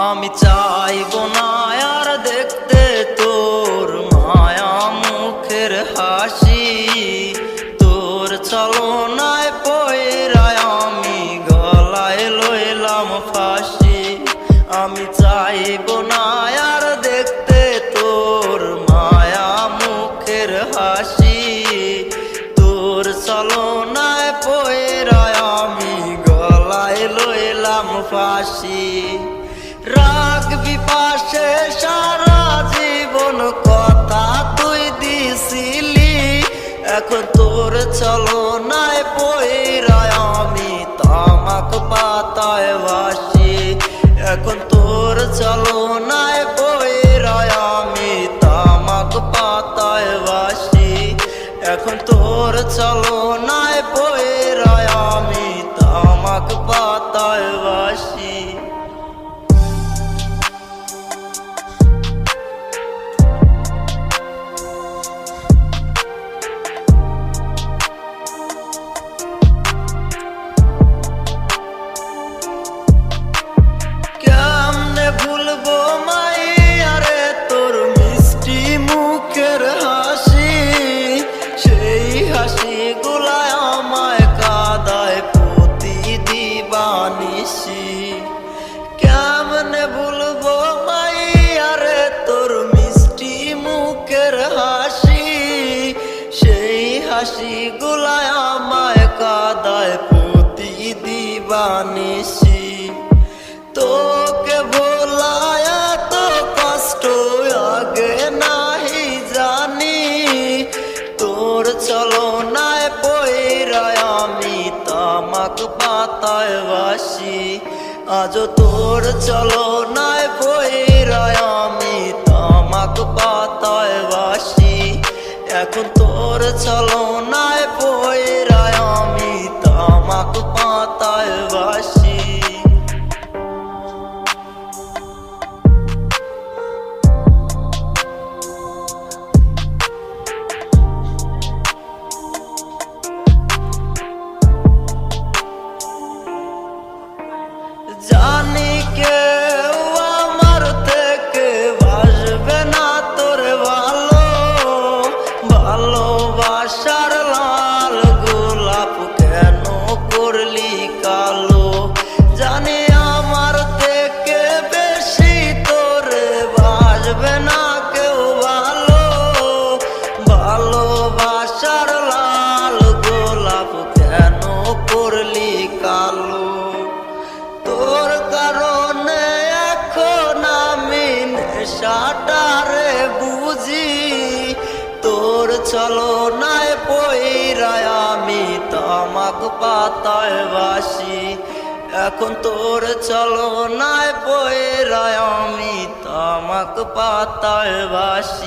আমি চাইবো না আর দেখতে তোর মায়া মুখের হাসি। তোর ছলনায় পয়রায় আমি গলায় লইলাম ফাঁসি। আমি চাইবো না আর দেখতে তোর মায়া মুখের হাসি। তোর ছলনায় পয়রায় আমি গলায় লইলাম ফাঁসি। রাখবি পাশে সারা জীবন কথা তুই দিছিলি। এখন তোর ছলনায় পয়রায় আমি তামাক পাতায় ভাসি। এখন তোর ছলনায় পয়রায় আমি তামাক পাতায় ভাসি। এখন তোর ছলনায় পয়রায় আমি তামাক পাতায় ভাসি। ভুলবো মাইয়ারে তোর মিষ্টি মুখের হাসি। সেই হাসি গুলায় আমায় কাদায় প্রতি দিবানিসি। কেমনে ভুলবো মাইয়ারে তোর মিষ্টি মুখের হাসি। সেই হাসি গুলায় আমায় কাদায় প্রতি দিবানিসি। তোকে ভোলায় তো কষ্ট আগে নাহি জানি। তোর ছলনায় পয়রায় আমি তামাক পাতায় ভাসি। আজ তোর ছলনায় পয়রায় আমি তামাক পাতায় ভাসি। এখন তোর ছলনায় পয়রায় আমি তামাক পাতায় ভাসি। জানি কেউ আমার থেকে বাসবে না তোর ভালো। ভালোবাসার লাল গোলাপ কেন করলি কালো। জানি আমার থেকে বেশি তোরে বাসবে না কেউ ভালো। ভালোবাসার লাল গোলাপ কেন করলি কালো। তোর কারণে এখন আমি নেশাটারে বুঝি। তোর ছলনায় পয়রায় আমি তামাক পাতায় ভাসি। এখন তোর ছলনায় পয়রায় আমি তামাক পাতায় ভাসি।